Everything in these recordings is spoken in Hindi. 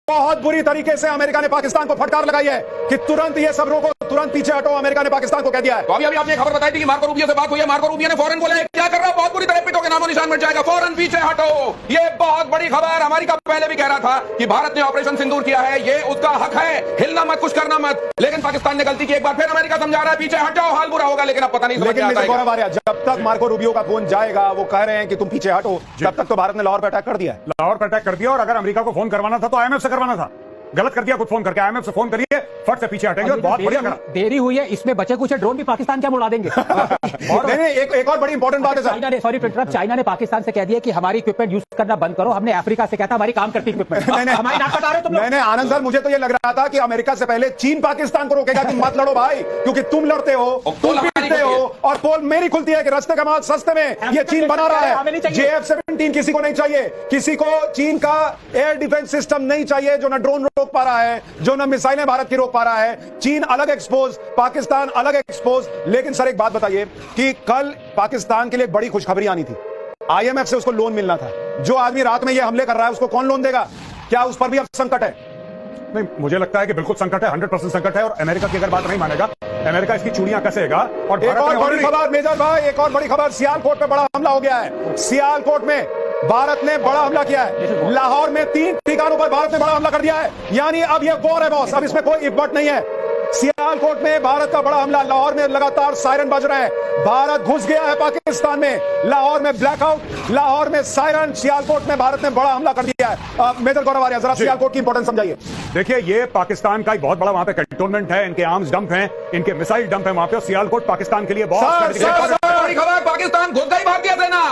बहुत बुरी तरीके से अमेरिका ने पाकिस्तान को फटकार लगाई है कि तुरंत ये सब रोको, तुरंत पीछे हटो। अमेरिका ने पाकिस्तान को कह दिया है। तो अभी आपने खबर बताई थी कि मार्को रूबियो से बात हुई है। मार्को रूबियो ने फौरन बोला है क्या कर रहा है, बहुत बुरी तरह पिटोगे, नामो निशान मिट जाएगा, फौरन पीछे हटो। ये बहुत बड़ी खबर। अमेरिका पहले भी कह रहा था कि भारत ने ऑपरेशन सिंदूर किया है, ये उसका हक है, हिलना मत, कुछ करना मत। लेकिन पाकिस्तान ने गलती की। एक बार फिर अमेरिका समझा रहा है पीछे हट जाओ, हाल बुरा होगा। लेकिन अब पता नहीं जब तक मार्को रूबियो का फोन जाएगा, वो कह रहे हैं कि तुम पीछे हटो, तब तक तो भारत ने लाहौर पर अटैक कर दिया है। लाहौर पर अटैक कर दिया। और अगर अमेरिका को फोन करवाना था तो आईएमएफ से करवाना था। गलत कर दिया खुद फोन करके। आईएमएफ से फोन करिए, फट से पीछे हटेंगे। और बहुत बढ़िया करा। देरी हुई है, इसमें बचे कुछ ड्रोन भी पाकिस्तान क्या उड़ा देंगे। एक और बड़ी इंपॉर्टेंट बात है चाइना ने, सॉरी चाइना ने पाकिस्तान से कह दिया कि हमारी इक्विपमेंट यूज करना बंद करो। हमने अफ्रीका से कहता हमारी काम करती इक्विपमेंट। हमारी नाक कटा रहे तुम लोग। नहीं आनंद सर, मुझे तो ये लग रहा था कि अमेरिका से पहले चीन पाकिस्तान को रोकेगा कि मत लड़ो भाई, क्योंकि तुम लड़ते हो, तुम पीटते हो, और पोल मेरी खुलती है कि रास्ते का माल सस्ते में ये चीन बना रहा है। JF-17 किसी को नहीं चाहिए, किसी को चीन का एयर डिफेंस सिस्टम नहीं चाहिए जो न ड्रोन रोक पा रहा है, जो न मिसाइलें भारत की रोक पा रहा है। चीन अलग एक्सपोज, पाकिस्तान अलग एक्सपोज। लेकिन सर एक बात बताइए कि कल पाकिस्तान के लिए बड़ी खुशखबरी आनी थी। IMF से उसको लोन मिलना था। जो आदमी रात में ये हमले कर रहा है उसको कौन लोन देगा? क्या उस पर भी अब संकट है? नहीं, मुझे लगता है कि बिल्कुल संकट है, 100% संकट है। और अमेरिका की अगर बात नहीं मानेगा, अमेरिका इसकी चूड़ियां कसेगा। और एक और बड़ी खबर मेजर भाई, एक और बड़ी खबर, सियालकोट पे बड़ा हमला हो गया है। सियालकोट में भारत ने बड़ा हमला किया है। लाहौर में 3 ठिकानों पर भारत ने बड़ा हमला कर दिया है। यानी अब ये वॉर है बॉस, अब इसमें कोई इफ्बट नहीं है। सियालकोट में भारत का बड़ा हमला, लाहौर में लगातार सायरन बज रहे हैं। भारत घुस गया है पाकिस्तान में। लाहौर में ब्लैकआउट, लाहौर में सायरन, सियालकोट में भारत ने बड़ा हमला कर दिया है। मेजर गौरव आर्या, जरा सियालकोट की इंपॉर्टेंस समझाइए। देखिए, ये पाकिस्तान का एक बहुत बड़ा वहां पे कैंटोनमेंट है, इनके आर्म्स डंप हैं, इनके मिसाइल डंप है वहां पे। सियालकोट पाकिस्तान के लिए बहुत बड़ी खबर, पाकिस्तान घुस गई भारतीय सेना।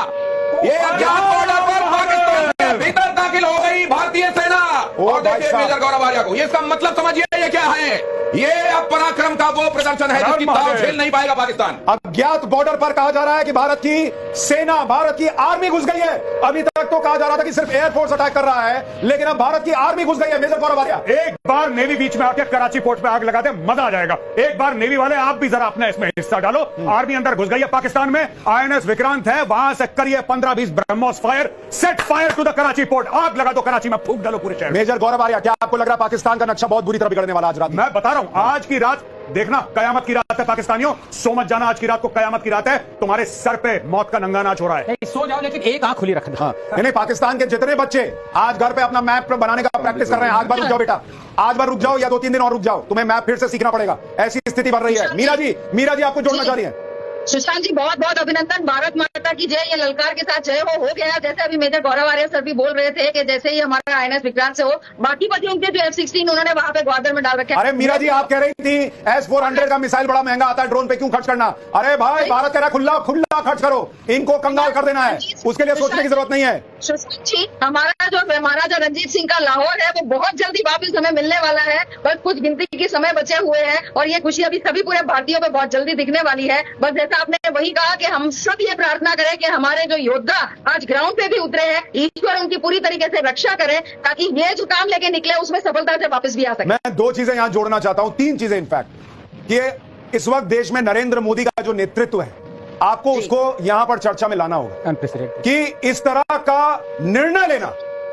ये अज्ञात बॉर्डर पर पाकिस्तान के भीतर दाखिल हो गई भारतीय सेना। और देखिए मेजर गौरव आर्या को, ये इसका मतलब समझिए ये क्या है। ये अब पराक्रम का वो प्रदर्शन है जिसकी ताव झेल नहीं पाएगा पाकिस्तान। अज्ञात बॉर्डर पर कहा जा रहा है कि भारत की सेना, भारत की आर्मी घुस गई है। अभी तक तो कहा जा रहा था कि सिर्फ एयरफोर्स अटैक कर रहा है, लेकिन अब भारत की आर्मी घुस गई है। मेजर गौरव आर्या, एक बार नेवी बीच में आके कराची पोर्ट पे आग लगा दे, मजा आ जाएगा। एक बार नेवी वाले आप भी जरा अपना इसमें हिस्सा डालो। आर्मी अंदर घुस गई है पाकिस्तान में। INS विक्रांत है, वहां से करिए 15-20 BrahMos fire, set fire to the Karachi port. आग लगा दो कराची में, फूंक डालो पूरे शहर। मेजर गौरव आर्या, क्या आपको लग रहा है पाकिस्तान का नक्शा बहुत बुरी तरह बिगड़ने वाला आज रात? मैं बता रहा हूं, आज की रात देखना कयामत की रात है पाकिस्तानियों। सो मत जाना, आज की रात को कयामत की रात है। तुम्हारे सर पे मौत का नंगा नाच हो रहा है। सो जाओ, लेकिन एक आंख खुली रखना। हाँ, नहीं, पाकिस्तान के जितने बच्चे आज घर पे अपना मैप बनाने का प्रैक्टिस कर रहे हैं, आज बार रुक जाओ बेटा, आज बार रुक जाओ, या 2-3 दिन और रुक जाओ, तुम्हें मैप फिर से सीखना पड़ेगा। ऐसी स्थिति बन रही है। मीरा जी आपको जोड़ना चाह रही है। सुशांत जी, बहुत बहुत अभिनंदन। भारत माता की जय। ये ललकार के साथ जय हो गया। जैसे अभी मेजर गौरव आर्या सर भी बोल रहे थे कि जैसे ही हमारा INS विक्रांत से हो, बाकी बचे उनके जो F-16 उन्होंने वहां पे ग्वादर में डाल रखे। अरे मीरा जी, आप कह रही थी S-400 का मिसाइल बड़ा महंगा आता है, ड्रोन पे क्यों खर्च करना? अरे भाई, भारत कह रहा खुला खर्च करो, इनको कंगाल कर देना है, उसके लिए सोचने की जरूरत नहीं है। सुशांत जी, हमारा जो महाराजा रणजीत सिंह का लाहौर है वो बहुत जल्दी वापिस हमें मिलने वाला है। बस कुछ गिनती के समय बचे हुए हैं और ये खुशी अभी सभी पूरे भारतीयों पे बहुत जल्दी दिखने वाली है। बस जैसा आपने वही कहा कि हम सब ये प्रार्थना करें कि हमारे जो योद्धा आज ग्राउंड पे भी उतरे हैं, ईश्वर उनकी पूरी तरीके से रक्षा करें ताकि ये जो काम लेके निकले उसमें सफलता से वापस भी आ सके। मैं 2 चीजें यहां जोड़ना चाहता हूं, 3 चीजें इनफैक्ट। कि इस वक्त देश में नरेंद्र मोदी का जो नेतृत्व है, आपको उसको यहां पर चर्चा में लाना होगा कि इस तरह का निर्णय लेना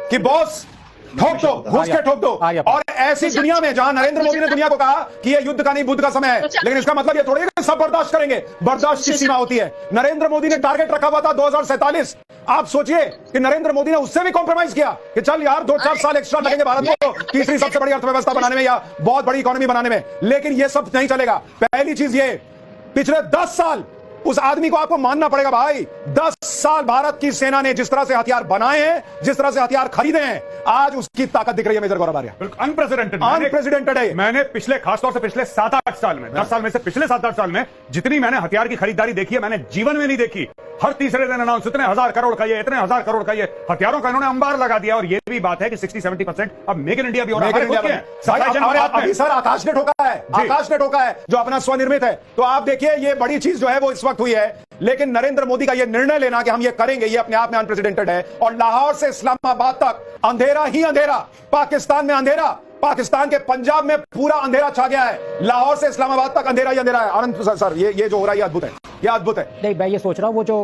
कि बॉस ठोक दो, घुस के ठोक दो। और ऐसी दुनिया में जहां नरेंद्र मोदी ने दुनिया को कहा कि ये युद्ध का नहीं बुद्ध का समय है, लेकिन इसका मतलब ये थोड़ी है कि सब बर्दाश्त करेंगे। बर्दाश्त की सीमा होती है। नरेंद्र मोदी ने टारगेट रखा हुआ था 2047। आप सोचिए कि नरेंद्र मोदी ने उससे भी कॉम्प्रोमाइज किया कि चल यार 2-4 साल एक्स्ट्रा लगेंगे भारत को तीसरी सबसे बड़ी अर्थव्यवस्था बनाने में या बहुत बड़ी इकोनॉमी बनाने में। लेकिन ये सब नहीं चलेगा। पहली चीज ये, पिछले 10 साल उस आदमी को आपको मानना पड़ेगा भाई। 10 साल भारत की सेना ने जिस तरह से हथियार बनाए हैं, जिस तरह से हथियार खरीदे हैं, आज उसकी ताकत दिख रही है मेजर गौरव आर्या। अनप्रेसिडेंटेड है। मैंने पिछले, खासतौर से पिछले 7-8 साल में, 10 साल में से पिछले 7-8 साल में जितनी मैंने हथियार की खरीदारी देखी है, मैंने जीवन में नहीं देखी। हर तीसरे दिन अनाउंस, इतने 1000 करोड़ का ये, इतने 1000 करोड़ का ये, हथियारों का इन्होंने अंबार लगा दिया। और ये भी बात है कि 60-70% अब मेक इन इंडिया भी हो रहा है। अभी सर आकाश ने ठोका है, आकाश ने ठोका है जो अपना स्वनिर्मित है। तो आप देखिए, ये बड़ी चीज जो है वो इस वक्त हुई है। लेकिन नरेंद्र मोदी का ये निर्णय लेना कि हम ये करेंगे, ये अपने आप में अनप्रेसिडेंटेड है। और लाहौर से इस्लामाबाद तक अंधेरा ही अंधेरा, पाकिस्तान में अंधेरा, पाकिस्तान के पंजाब में पूरा अंधेरा छा गया है। लाहौर से इस्लामाबाद तक अंधेरा ही अंधेरा है। आनंद सर, ये जो हो रहा है ये अद्भुत है। ये अद्भुत है। नहीं, मैं ये सोच रहा हूँ वो जो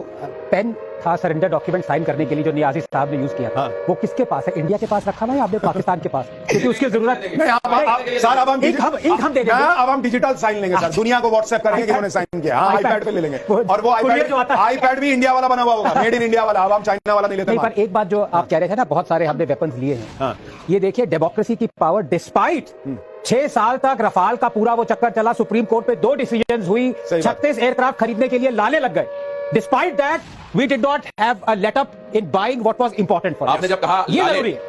पेन था सरेंडर डॉक्यूमेंट साइन करने के लिए जो नियाजी साहब ने यूज किया था, वो किसके पास है? इंडिया के पास रखा हुआ है या आपने पाकिस्तान के पास? क्योंकि उसकी जरूरत नहीं। सर अब हम दे देंगे, अब हम डिजिटल साइन लेंगे सर, दुनिया को व्हाट्सएप करेंगे कि उन्होंने साइन किया। हाँ, आईपैड पे ले लेंगे, और वो आईपैड भी इंडिया वाला बना हुआ होगा, मेड इन इंडिया वाला। अब हम चाइना वाला नहीं लेते। पर एक बात जो आप कह रहे थे ना, बहुत सारे हमने वेपन्स लिए हैं, ये देखिए डेमोक्रेसी की पावर। डिस्पाइट 6 साल तक रफाल का पूरा वो चक्कर चला, सुप्रीम कोर्ट पे 2 डिसीजन हुई, 36 एयरक्राफ्ट खरीदने के लिए लाले लग गए। Despite that we did not have a let up in buying what was important for us. आपने जब कहा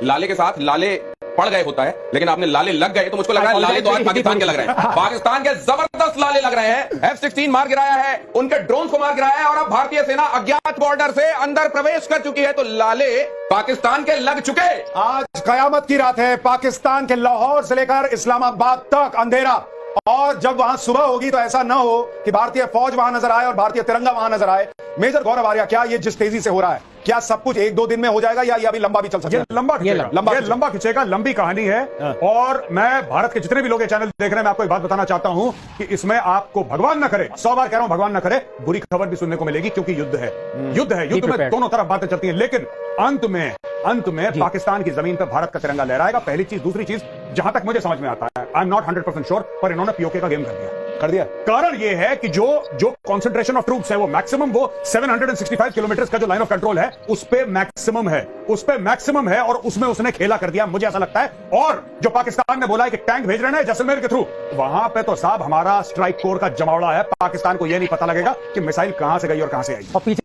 लाले के साथ लाले पड़ गए होता है, लेकिन आपने लाले लग गए, तो मुझको लग रहा है लाले तो आज पाकिस्तान के लग रहे हैं। पाकिस्तान के जबरदस्त लाले लग रहे हैं। F-16 मार गिराया है, उनके ड्रोन को मार गिराया है, और अब भारतीय सेना अज्ञात बॉर्डर से अंदर प्रवेश कर चुकी है, तो लाले पाकिस्तान के लग चुके। आज कयामत की रात है। पाकिस्तान के लाहौर से लेकर इस्लामाबाद तक अंधेरा, और जब वहां सुबह होगी तो ऐसा ना हो कि भारतीय फौज वहां नजर आए और भारतीय तिरंगा वहां नजर आए। मेजर गौरव आर्या, क्या ये जिस तेजी से हो रहा है, क्या सब कुछ 1-2 दिन में हो जाएगा या ये अभी लंबा भी चल सकता है? लंबा खिंचेगा, लंबी कहानी है। और मैं भारत के जितने भी लोग ये चैनल देख रहे हैं, मैं आपको एक बात बताना चाहता हूं कि इसमें आपको भगवान न करे, 100 बार कह रहा हूं भगवान न करे, बुरी खबर भी सुनने को मिलेगी, क्योंकि युद्ध है। युद्ध में दोनों तरफ बातें चलती हैं, लेकिन अंत में पाकिस्तान की जमीन पर भारत का तिरंगा लहराएगा। पहली चीज। दूसरी चीज, जहां तक मुझे समझ में आता है, आई एम नॉट 100% श्योर, पर इन्होंने पीओके का गेम कर दिया। कारण यह है कि जो कंसंट्रेशन ऑफ ट्रूप्स है, वो मैक्सिमम, वो 765 किलोमीटर का जो लाइन ऑफ कंट्रोल है, उस पे मैक्सिमम है, और उसमें उसने खेला कर दिया, मुझे ऐसा लगता है। और जो पाकिस्तान ने बोला है कि टैंक भेज रहे हैं जैसलमेर के थ्रू, वहां पे तो साहब हमारा स्ट्राइक कोर का जमावड़ा है। पाकिस्तान को यह नहीं पता लगेगा कि मिसाइल कहां से गई और कहां से आई।